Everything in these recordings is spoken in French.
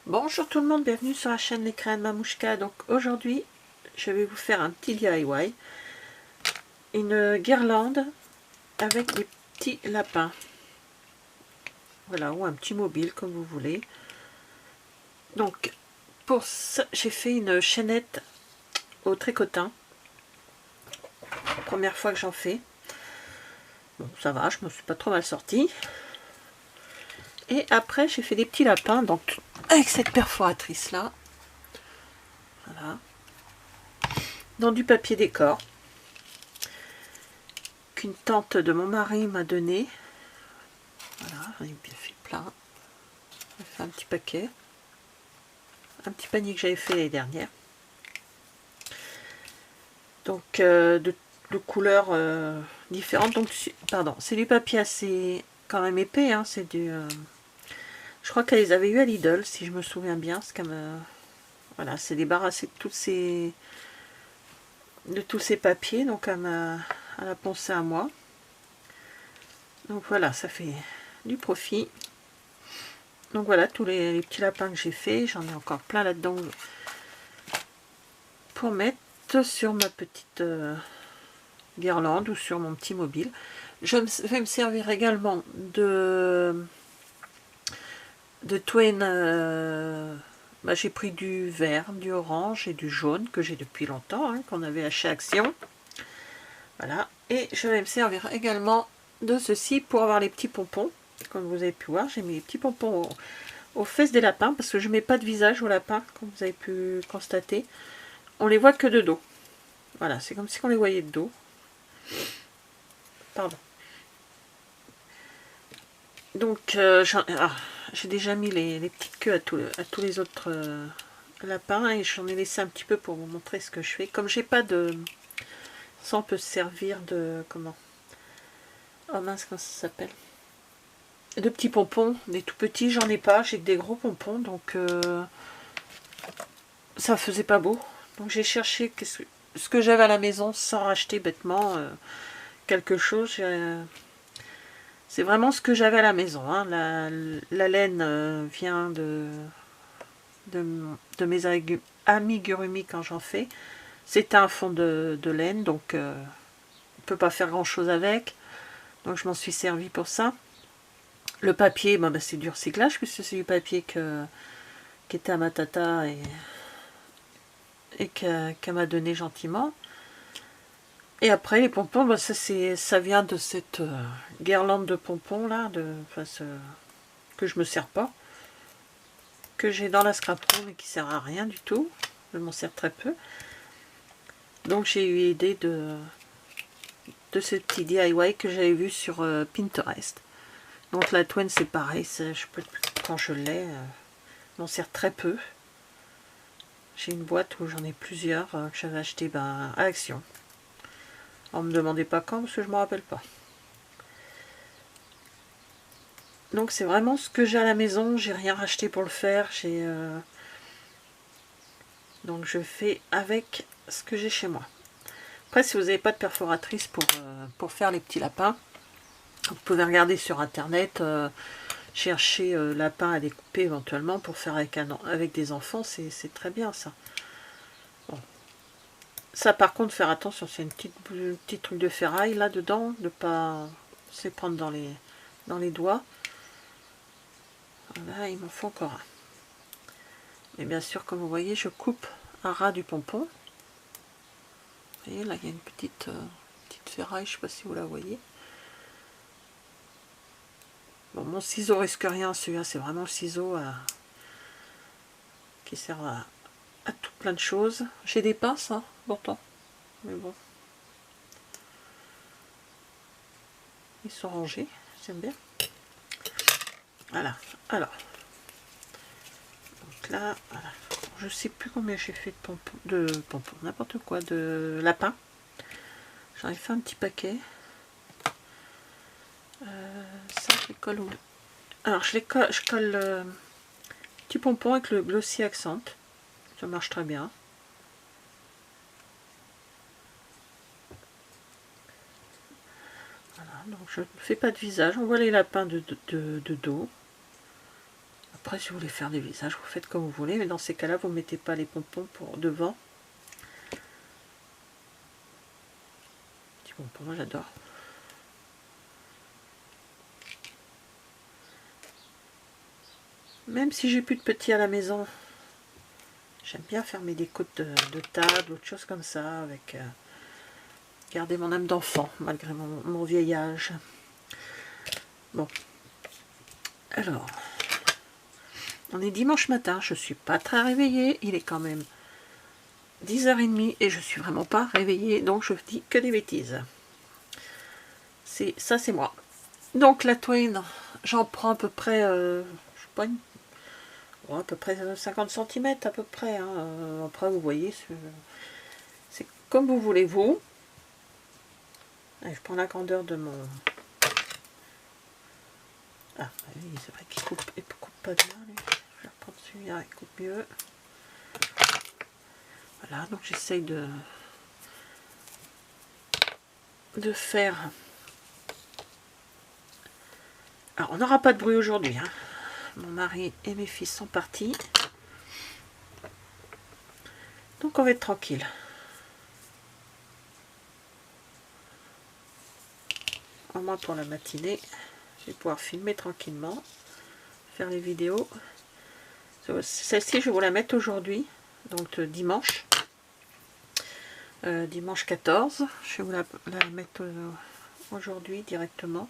Bonjour tout le monde, bienvenue sur la chaîne Les Crayons de Mamouchka. Donc aujourd'hui, je vais vous faire un petit DIY, une guirlande avec des petits lapins. Voilà, ou un petit mobile comme vous voulez. Donc pour ça, j'ai fait une chaînette au tricotin. Première fois que j'en fais. Bon, ça va, je me suis pas trop mal sortie. Et après, j'ai fait des petits lapins, donc avec cette perforatrice là. Voilà. Dans du papier décor qu'une tante de mon mari m'a donné. Voilà, j'en ai bien fait plein. J'ai fait un petit paquet. Un petit panier que j'avais fait l'année dernière. Donc de couleurs différentes. Donc pardon, c'est du papier assez quand même épais. Hein, c'est du. Je crois qu'elle les avait eu à Lidl, si je me souviens bien. C'est comme voilà, c'est débarrassé de tous ces papiers. Donc elle a pensé à moi. Donc voilà, ça fait du profit. Donc voilà, tous les petits lapins que j'ai fait, j'en ai encore plein là-dedans pour mettre sur ma petite guirlande ou sur mon petit mobile. Je vais me servir également de twine. J'ai pris du vert, du orange et du jaune que j'ai depuis longtemps, hein, qu'on avait acheté Action. Voilà, et je vais me servir également de ceci pour avoir les petits pompons. Comme vous avez pu voir, j'ai mis les petits pompons aux fesses des lapins parce que je ne mets pas de visage aux lapins, comme vous avez pu constater. On les voit que de dos. Voilà, c'est comme si on les voyait de dos. Pardon. Donc j'ai déjà mis les petites queues à tous les autres lapins et j'en ai laissé un petit peu pour vous montrer ce que je fais. Comme j'ai pas de... Ça on peut se servir de... Comment? Oh mince, comment ça s'appelle? De petits pompons, des tout petits, j'en ai pas, j'ai que des gros pompons, donc ça faisait pas beau. Donc j'ai cherché ce que j'avais à la maison sans racheter bêtement quelque chose. C'est vraiment ce que j'avais à la maison. Hein. La laine vient de mes amigurumi quand j'en fais. C'est un fond de laine, donc on ne peut pas faire grand chose avec. Donc je m'en suis servi pour ça. Le papier, c'est du recyclage puisque c'est du papier qui était à ma tata et qu'elle m'a donné gentiment. Et après les pompons, ça vient de cette guirlande de pompons là, que je me sers pas, que j'ai dans la scrap room et qui sert à rien du tout. Je m'en sers très peu. Donc j'ai eu idée de ce petit DIY que j'avais vu sur Pinterest. Donc la Twine c'est pareil, quand je l'ai, je m'en sers très peu. J'ai une boîte où j'en ai plusieurs que j'avais acheté à Action. On me demandait pas quand parce que je me rappelle pas. Donc c'est vraiment ce que j'ai à la maison, j'ai rien racheté pour le faire. Donc je fais avec ce que j'ai chez moi. Après si vous n'avez pas de perforatrice pour faire les petits lapins, vous pouvez regarder sur internet, chercher lapin à découper éventuellement pour faire avec des enfants, c'est très bien ça. Bon. Ça par contre faire attention, c'est une petite truc de ferraille là dedans, de pas se les prendre dans les doigts. Là il m'en faut encore un. Mais bien sûr comme vous voyez je coupe à ras du pompon. Vous voyez là il y a une petite ferraille, je ne sais pas si vous la voyez. Bon, mon ciseau risque rien, celui-là c'est vraiment le ciseau qui sert à tout plein de choses. J'ai des pinces hein, pourtant, mais bon. Ils sont rangés, j'aime bien. Voilà, alors. Donc là, voilà. Je sais plus combien j'ai fait de pompons, n'importe quoi, de lapin. J'en ai fait un petit paquet. Ça, je les colle où? Alors, je colle le petit pompon avec le Glossy Accent. Ça marche très bien. Voilà, donc je ne fais pas de visage. On voit les lapins de dos. après, si vous voulez faire des visages, vous faites comme vous voulez, mais dans ces cas-là, vous ne mettez pas les pompons pour devant. Petit pompon, moi j'adore. Même si j'ai plus de petits à la maison, j'aime bien faire mes décos de table, autre chose comme ça, avec garder mon âme d'enfant, malgré mon vieil âge. Bon. Alors, on est dimanche matin, je suis pas très réveillée, il est quand même 10h30 et je suis vraiment pas réveillée, donc je dis que des bêtises. Ça c'est moi. Donc la Twain, j'en prends à peu près, je sais pas, à peu près 50 cm à peu près. Hein. Après vous voyez, c'est comme vous voulez vous. Allez, je prends la grandeur de mon... Ah oui, c'est vrai qu'il coupe pas bien. Lui. Je vais reprendre celui-là, il coupe mieux. Voilà, donc j'essaye de faire... Alors on n'aura pas de bruit aujourd'hui. Hein. Mon mari et mes fils sont partis. Donc on va être tranquille. Au moins pour la matinée. Je vais pouvoir filmer tranquillement. Faire les vidéos. Celle-ci, je vais vous la mettre aujourd'hui. Donc dimanche. Dimanche 14. Je vais vous la mettre aujourd'hui directement.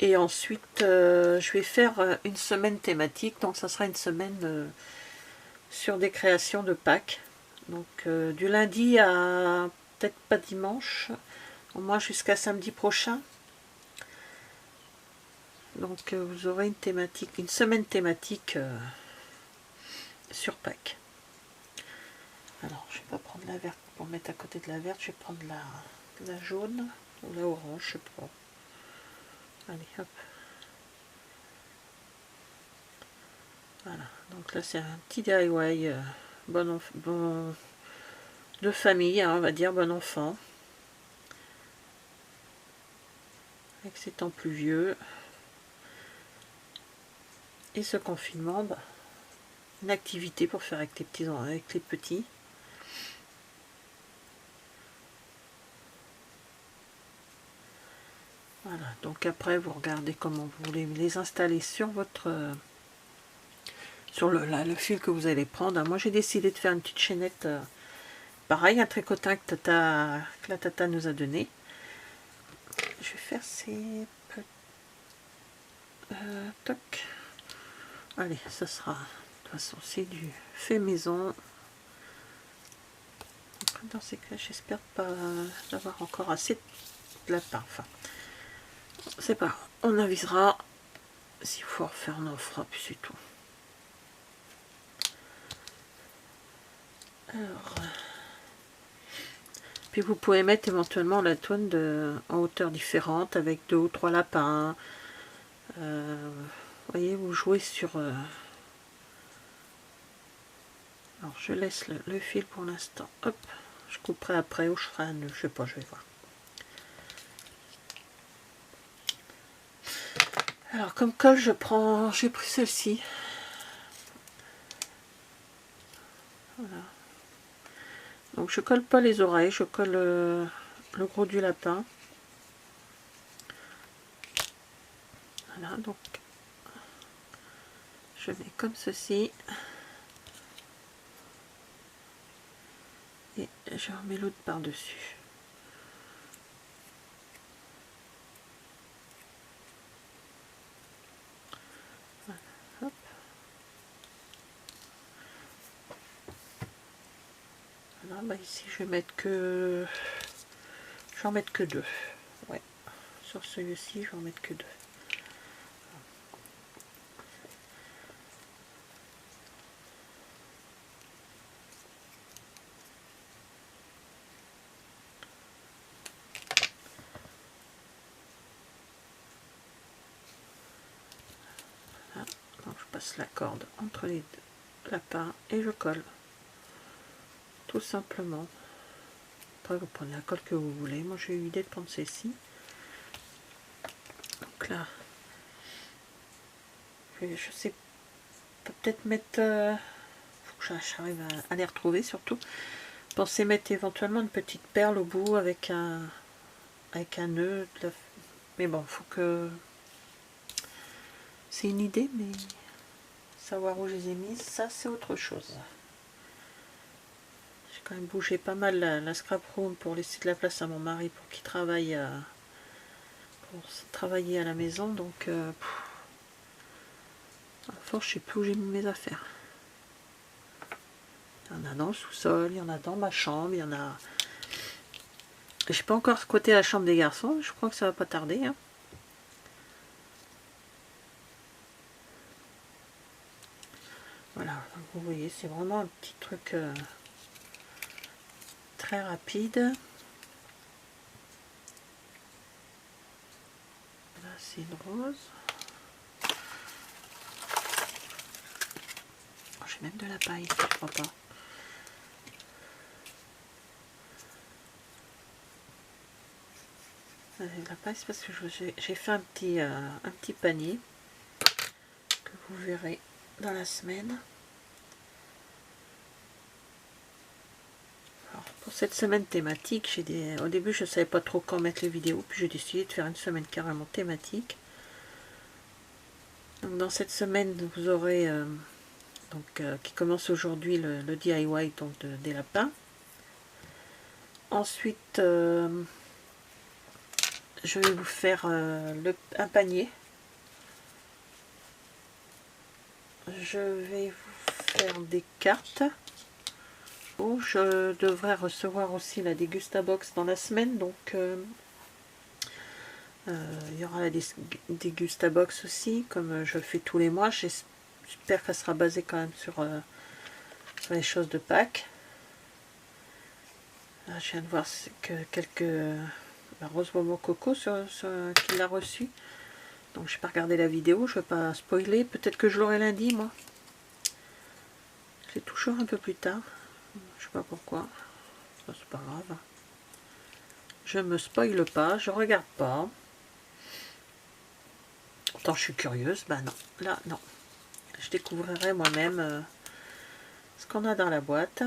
Et ensuite, je vais faire une semaine thématique. Donc ça sera une semaine sur des créations de Pâques. Donc du lundi à peut-être pas dimanche, au moins jusqu'à samedi prochain. Donc vous aurez une thématique, une semaine thématique sur Pâques. Alors je vais pas prendre la verte pour mettre à côté de la verte, je vais prendre la jaune ou la orange, je sais pas. Allez hop. Voilà, donc là c'est un petit DIY bon de famille, hein, on va dire, bon enfant. Avec ces temps pluvieux. Et ce confinement, bah, une activité pour faire avec les petits. Voilà, donc après vous regardez comment vous voulez les installer sur votre sur le fil que vous allez prendre. Moi j'ai décidé de faire une petite chaînette pareil, un tricotin que la tata nous a donné. Je vais faire ces toc. Allez, ça sera de toute façon c'est du fait maison. Dans ces cas, j'espère pas d'avoir encore assez de lapin. Enfin, c'est pas grave. On avisera. S'il faut refaire, on en fera, puis c'est tout. Alors, puis vous pouvez mettre éventuellement la toile en hauteur différente avec 2 ou 3 lapins. Vous voyez, vous jouez sur... Alors je laisse le fil pour l'instant. Hop, je couperai après ou je ferai un nœud. Je sais pas, je vais voir. Alors comme colle, j'ai pris celle-ci. Voilà. Donc je colle pas les oreilles, je colle le gros du lapin. Voilà, donc je mets comme ceci. Et je remets l'autre par-dessus. Voilà, hop. Voilà, bah ici je vais mettre que... Je vais en mettre que 2. Ouais. Sur celui-ci, je vais en mettre que 2. Donc je passe la corde entre les deux lapins et je colle. Tout simplement. Après vous prenez la colle que vous voulez. Moi j'ai eu l'idée de prendre celle-ci. Donc là, je sais peut peut-être mettre... faut que j'arrive à les retrouver surtout. Pensez mettre éventuellement une petite perle au bout avec un nœud. Mais bon, faut que... C'est une idée, mais savoir où je les ai mises, ça c'est autre chose. J'ai quand même bougé pas mal la scrap room pour laisser de la place à mon mari pour qu'il travaille pour travailler à la maison. Donc, à force, je sais plus où j'ai mis mes affaires. Il y en a dans le sous-sol, il y en a dans ma chambre, il y en a... J'ai pas encore squatté la chambre des garçons, je crois que ça va pas tarder. Hein. Voilà, donc vous voyez, c'est vraiment un petit truc très rapide. Là, c'est une rose. Oh, j'ai même de la paille, je crois pas. La paille, c'est parce que j'ai fait un petit panier que vous verrez dans la semaine. Alors, pour cette semaine thématique, au début je ne savais pas trop quand mettre les vidéos, puis j'ai décidé de faire une semaine carrément thématique. Donc dans cette semaine, vous aurez qui commence aujourd'hui le DIY donc des lapins. Ensuite, je vais vous faire un panier. Je vais vous faire des cartes. Oh, je devrais recevoir aussi la Dégustabox dans la semaine, donc il y aura la Dégustabox aussi, comme je le fais tous les mois. J'espère qu'elle sera basée quand même sur les choses de Pâques. Là, je viens de voir que la Rose Momo Coco qui l'a reçu. Donc je n'ai pas regardé la vidéo, je ne vais pas spoiler. Peut-être que je l'aurai lundi, moi. C'est toujours un peu plus tard. Je sais pas pourquoi. C'est pas grave. Je me spoile pas, je regarde pas. Pourtant je suis curieuse. Bah non, là non. Je découvrirai moi-même ce qu'on a dans la boîte.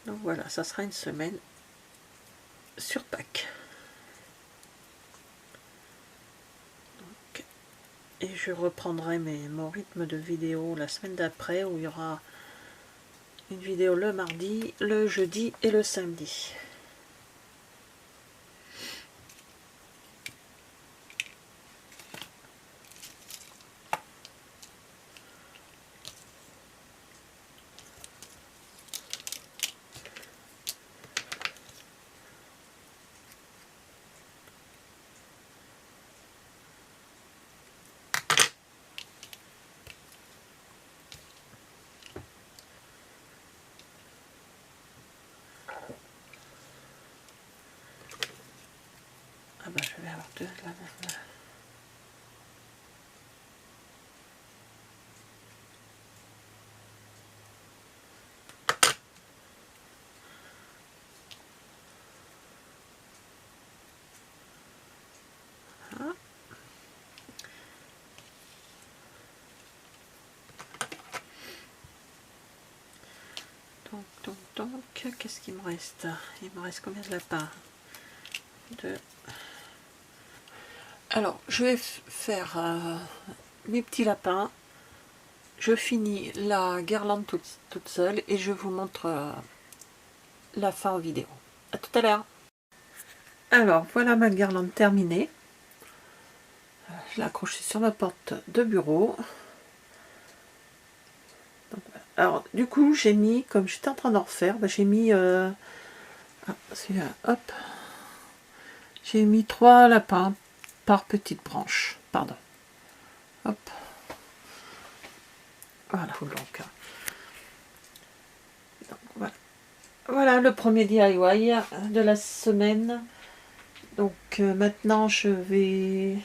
Donc voilà, ça sera une semaine sur Pâques. Et je reprendrai mon rythme de vidéo la semaine d'après, où il y aura une vidéo le mardi, le jeudi et le samedi. Ah bah je vais avoir deux de la même. Ah. Donc, qu'est-ce qu'il me reste? Il me reste combien de lapins? Deux. Alors, je vais faire mes petits lapins. Je finis la guirlande toute seule et je vous montre la fin en vidéo. À tout à l'heure. Alors, voilà ma guirlande terminée. Je l'ai accrochée sur ma porte de bureau. Donc, alors, du coup, j'ai mis, comme j'étais en train d'en refaire, j'ai mis... hop. J'ai mis 3 lapins par petite branche. Pardon. Hop. Voilà. Donc, voilà. Voilà le premier DIY de la semaine. Donc maintenant je vais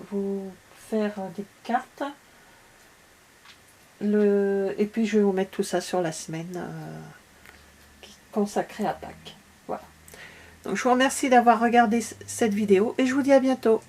vous faire des cartes. Et puis je vais vous mettre tout ça sur la semaine consacrée à Pâques. Voilà. Donc je vous remercie d'avoir regardé cette vidéo et je vous dis à bientôt.